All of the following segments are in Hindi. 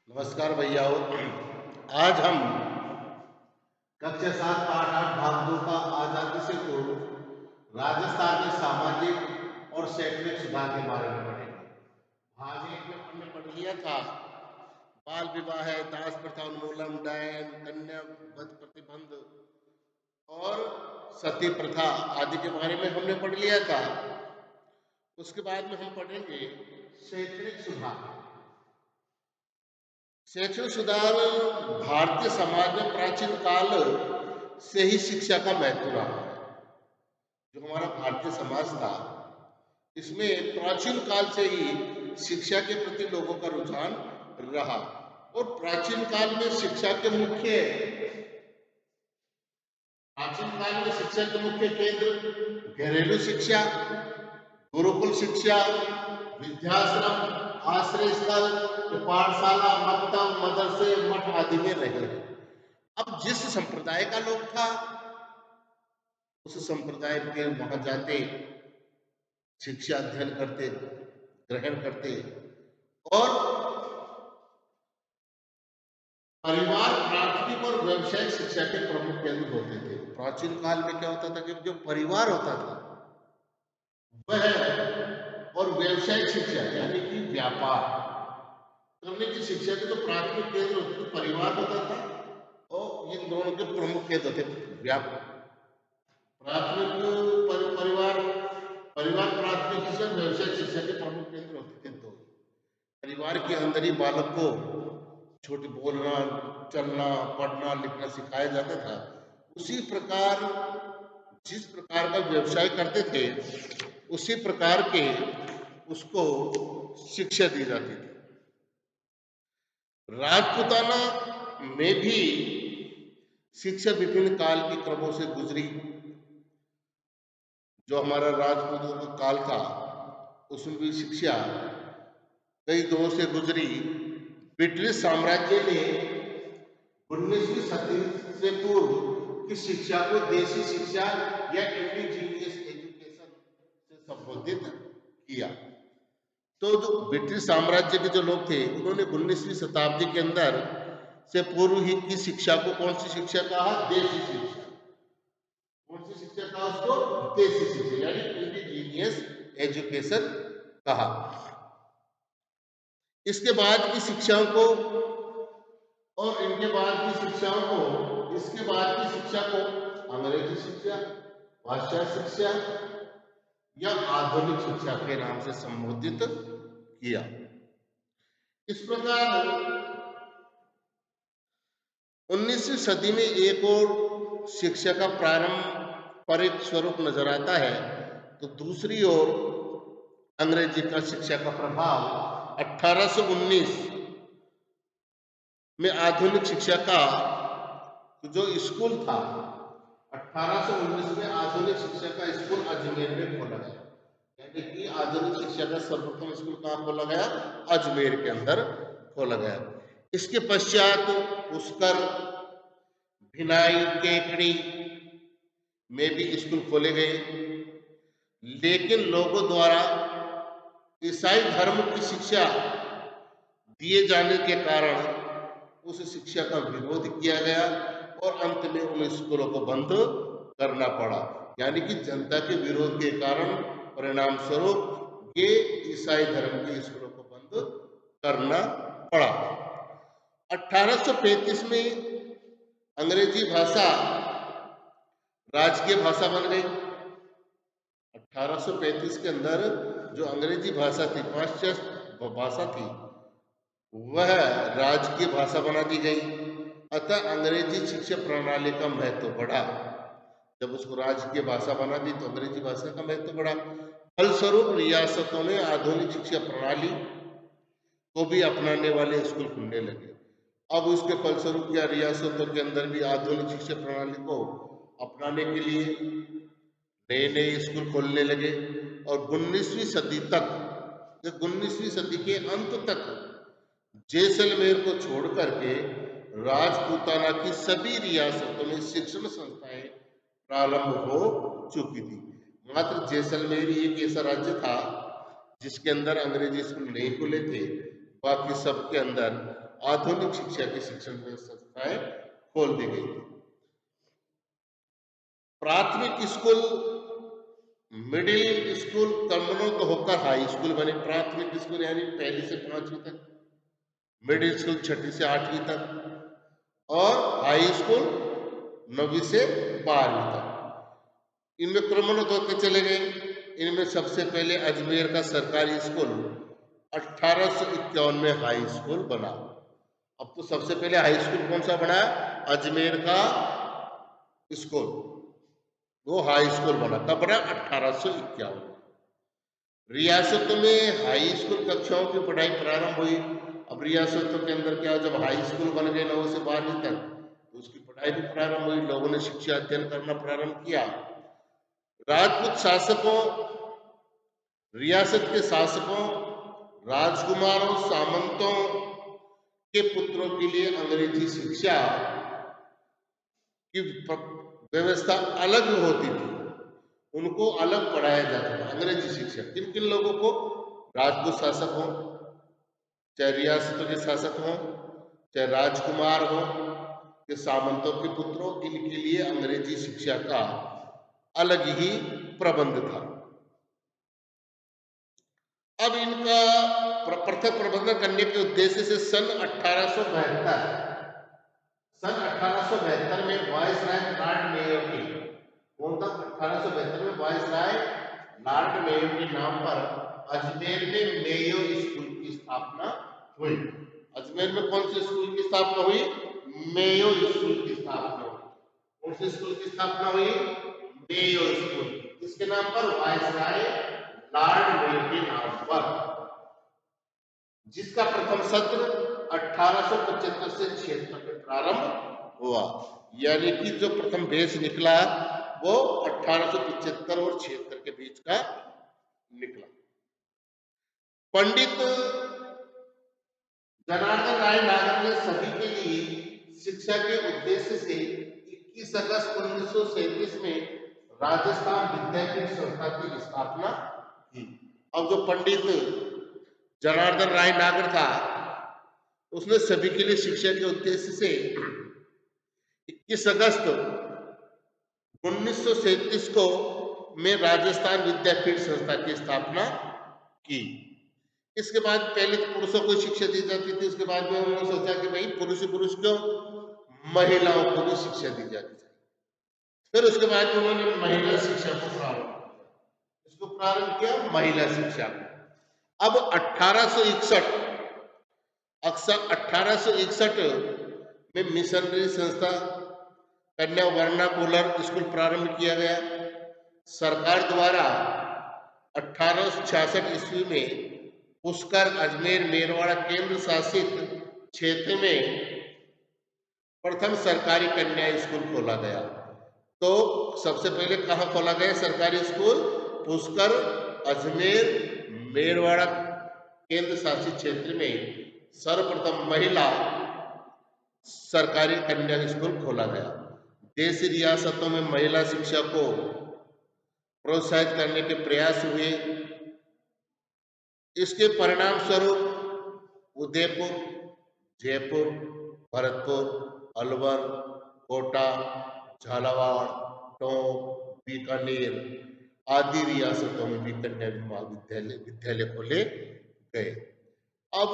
नमस्कार भैया। आज हम कक्षा 7 पाठ 8 भाग 2 का आजादी से पूर्व राजस्थान में सामाजिक और शैक्षणिक सुधार के बारे में पढ़ेंगे। भाग 1 में हमने पढ़ लिया था बाल विवाह, दास प्रथा उन्मूलन, डायन, कन्या वध प्रतिबंध और सती प्रथा आदि के बारे में हमने पढ़ लिया था। उसके बाद में हम पढ़ेंगे शैक्षणिक सुधार। शैक्षणिक सुधार भारतीय समाज में प्राचीन काल से ही शिक्षा का महत्व रहा है। जो हमारा भारतीय समाज था, इसमें प्राचीन काल से ही शिक्षा के प्रति लोगों का रुझान रहा और प्राचीन काल में शिक्षा के मुख्य केंद्र घरेलू शिक्षा, गुरुकुल शिक्षा, विद्याश्रम, आश्रय स्थल, पाठशाला, मकतब, मदरसे, मठ आदि में रहे। अब जिस संप्रदाय का लोग था, उस संप्रदाय के वहां जाते, शिक्षा अध्ययन करते, ग्रहण करते और परिवार प्राथमिक और व्यवसायिक शिक्षा के प्रमुख केंद्र होते थे। प्राचीन काल में क्या होता था कि जो परिवार होता था वह और व्यवसायिक शिक्षा यानी कि व्यापार करने की शिक्षा के जो प्राथमिक केंद्र होते थे परिवार होता था और इन दोनों के प्रमुख केंद्र थे। प्राथमिक परिवार परिवार प्राथमिक शिक्षा व्यवसायिक शिक्षा के प्रमुख केंद्र होते थे। तो परिवार के अंदर ही बालक को छोटे बोलना, चलना, पढ़ना, लिखना सिखाया जाता था। उसी प्रकार जिस प्रकार का व्यवसाय करते थे उसी प्रकार के उसको शिक्षा दी जाती थी। राजपूताना में भी शिक्षा विभिन्न काल के क्रमों से गुजरी। जो हमारा राजपूतों का काल था उसमें भी शिक्षा कई दौर से गुजरी। ब्रिटिश साम्राज्य ने 19वीं सदी से पूर्व की शिक्षा को देसी शिक्षा या इंडिजीनियस एजुकेशन से संबोधित किया। तो जो ब्रिटिश साम्राज्य के जो लोग थे उन्होंने 19वीं शताब्दी के अंदर से पूर्व ही की शिक्षा को कौन सी शिक्षा कहा? देसी शिक्षा। कौन सी शिक्षा कहा उसको? देसी शिक्षा यानी इंडिजीनियस एजुकेशन कहा। इसके बाद की शिक्षाओं को और इनके बाद की शिक्षाओं को इसके बाद की शिक्षा को अंग्रेजी शिक्षा, पाश्चात्य शिक्षा या आधुनिक शिक्षा के नाम से संबोधित किया। इस प्रकार 19वीं सदी में एक और शिक्षा का पारंपरिक स्वरूप नजर आता है, तो दूसरी ओर अंग्रेजी का शिक्षा का प्रभाव 1819 में आधुनिक शिक्षा का जो स्कूल था 1819 में आधुनिक शिक्षा का स्कूल अजमेर में खोला गया। यानी कि आधुनिक शिक्षा का सर्वप्रथम स्कूल कहाँ खोला गया? अजमेर के अंदर खोला गया। इसके पश्चात पुष्कर, भिलाई, केकड़ी में भी स्कूल खोले गए, लेकिन लोगों द्वारा ईसाई धर्म की शिक्षा दिए जाने के कारण उस शिक्षा का विरोध किया गया और अंत में उन स्कूलों को बंद करना पड़ा। यानी कि जनता के विरोध के कारण परिणाम स्वरूप ये ईसाई धर्म के स्कूलों को बंद करना पड़ा। 1835 में अंग्रेजी भाषा राजकीय भाषा बन गई। 1835 के अंदर जो अंग्रेजी भाषा थी, पाश्चात्य भाषा थी, वह राजकीय भाषा बना दी गई। अतः अंग्रेजी शिक्षा प्रणाली का महत्व बढ़ा। जब उसको राजकीय भाषा बना दी तो अंग्रेजी भाषा का महत्व बढ़ा। फलस्वरूप रियासतों में आधुनिक शिक्षा प्रणाली को भी अपनाने वाले स्कूल खुलने लगे। अब उसके फलस्वरूप क्या रियासतों के अंदर भी आधुनिक शिक्षा प्रणाली को अपनाने के लिए नए नए स्कूल खोलने लगे और 19वीं सदी तक, 19वीं सदी के अंत तक जैसलमेर को छोड़ करके राजपूताना की सभी रियासतों में शिक्षण संस्थाएं प्रारंभ हो चुकी थी। मात्र जैसलमेर ही एक ऐसा राज्य था जिसके अंदर अंग्रेजी स्कूल नहीं खुले थे। बाकी सबके अंदर आधुनिक शिक्षा की शिक्षण संस्थाएं खोल दी गई थी। प्राथमिक स्कूल, मिडिल स्कूल कन्वर्ट होकर हाई स्कूल बने। प्राथमिक स्कूल यानी 1 से 5वीं तक, मिडिल स्कूल 6ठी से 8वीं तक और हाई स्कूल 9वीं से 12वीं तक। इनमें क्रमोन्नत होते चले गए। इनमें सबसे पहले अजमेर का सरकारी स्कूल 1851 में हाई स्कूल बना। अब तो सबसे पहले हाई स्कूल कौन सा बना? अजमेर का स्कूल, वो हाई स्कूल बना। कब बना? 1851। रियासतों में हाई स्कूल कक्षाओं की पढ़ाई प्रारंभ हुई। अब रियासतों के अंदर क्या, जब हाई स्कूल बन गए 9 से 12वीं तक, तो उसकी पढ़ाई भी प्रारंभ हुई, लोगों ने शिक्षा अध्ययन करना प्रारंभ किया। राजपूत शासकों, रियासत के शासकों, राजकुमारों, सामंतों के पुत्रों के लिए अंग्रेजी शिक्षा की व्यवस्था अलग होती थी। उनको अलग पढ़ाया जाता था अंग्रेजी शिक्षा। किन किन लोगों को? राजपूत शासक हो, चाहे रियासतों के शासक हो, चाहे राजकुमार हो, के सामंतों के पुत्रों, इनके लिए अंग्रेजी शिक्षा का अलग ही प्रबंध था। अब इनका पृथक प्रबंधन करने के उद्देश्य से सन 1872 में वायसराय लॉर्ड मेयो की, कौन था? 1872 में वायसराय लॉर्ड मेयो के नाम पर अजमेर में मेयो स्कूल की स्थापना हुई। अजमेर में कौन से स्कूल की स्थापना हुई? मेयो स्कूल की स्थापना हुई। कौन से स्कूल की स्थापना हुई? Mayo school. किसके नाम पर? वायसराय लॉर्ड मेयो के नाम पर, जिसका प्रथम सत्र 1875 से 76 में प्रारंभ हुआ। यानी कि जो प्रथम बैच निकला वो 1875 और 76 के बीच का निकला। पंडित जनार्दन राय नागर ने सभी के लिए शिक्षा के उद्देश्य से 21 अगस्त 1937 में राजस्थान विद्यापीठ संस्था की स्थापना की। अब जो पंडित जनार्दन राय नागर था, उसने सभी के लिए शिक्षा के उद्देश्य से 21 अगस्त 1937 को में राजस्थान विद्यापीठ संस्था की स्थापना की। इसके बाद पहले तो पुरुषों को शिक्षा दी जाती थी, उसके बाद में उन्होंने सोचा कि भाई पुरुष क्यों, महिलाओं को भी शिक्षा दी जाती थी। फिर उसके बाद में उन्होंने महिला शिक्षा को प्रारंभ किया। इसको प्रारंभ किया महिला शिक्षा को। अब 1861 में मिशनरी संस्था कन्या वर्नाकुलर स्कूल प्रारंभ किया गया। सरकार द्वारा 1866 ईस्वी में पुष्कर, अजमेर, मेरवाड़ा केंद्र शासित क्षेत्र में प्रथम सरकारी कन्या स्कूल खोला गया। तो सबसे पहले कहाँ खोला गया सरकारी स्कूल? पुष्कर, अजमेर, मेरवाड़ा केंद्र शासित क्षेत्र में सर्वप्रथम महिला सरकारी कन्या स्कूल खोला गया। देशी रियासतों में महिला शिक्षा को प्रोत्साहित करने के प्रयास हुए। इसके परिणाम स्वरूप उदयपुर, जयपुर, भरतपुर, अलवर, कोटा, झालावाड़, टोंक, बीकानेर आदि रियासतों में भी कन्या विद्यालय खोले गए। अब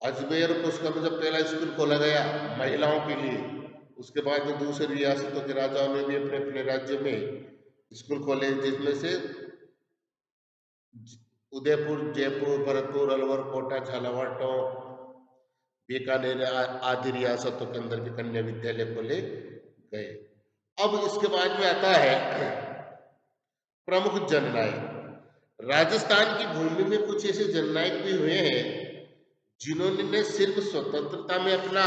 अजमेर और पुष्कर में जब पहला स्कूल खोला गया महिलाओं के लिए, उसके बाद में दूसरी रियासतों के राजाओं ने भी अपने अपने राज्य में स्कूल खोले, जिसमें से उदयपुर, जयपुर, भरतपुर, अलवर, कोटा, झालावाड़, टोंक, बीकानेर आदि रियासतों के अंदर भी कन्या विद्यालय खोले गए। अब इसके बाद में आता है प्रमुख जननायक। राजस्थान की भूमि में कुछ ऐसे जननायक भी हुए हैं जिन्होंने सिर्फ स्वतंत्रता में अपना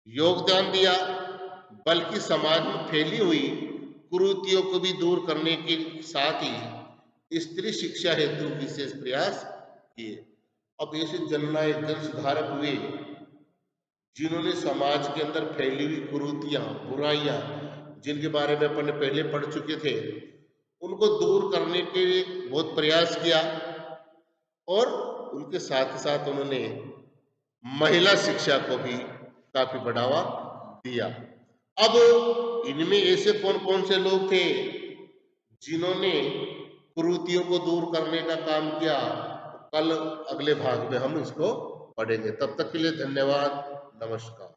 योगदान दिया, बल्कि समाज में फैली हुई कुरीतियों को भी दूर करने के साथ ही स्त्री शिक्षा हेतु विशेष प्रयास किए। अब ऐसे जननायक, जन सुधारक हुए जिन्होंने समाज के अंदर फैली हुई कुरीतियां, बुराइयां, जिनके बारे में अपन पहले पढ़ चुके थे, उनको दूर करने के लिए बहुत प्रयास किया और उनके साथ ही साथ उन्होंने महिला शिक्षा को भी काफी बढ़ावा दिया। अब इनमें ऐसे कौन कौन से लोग थे जिन्होंने कुरीतियों को दूर करने का काम किया, कल अगले भाग में हम इसको पढ़ेंगे। तब तक के लिए धन्यवाद, नमस्कार।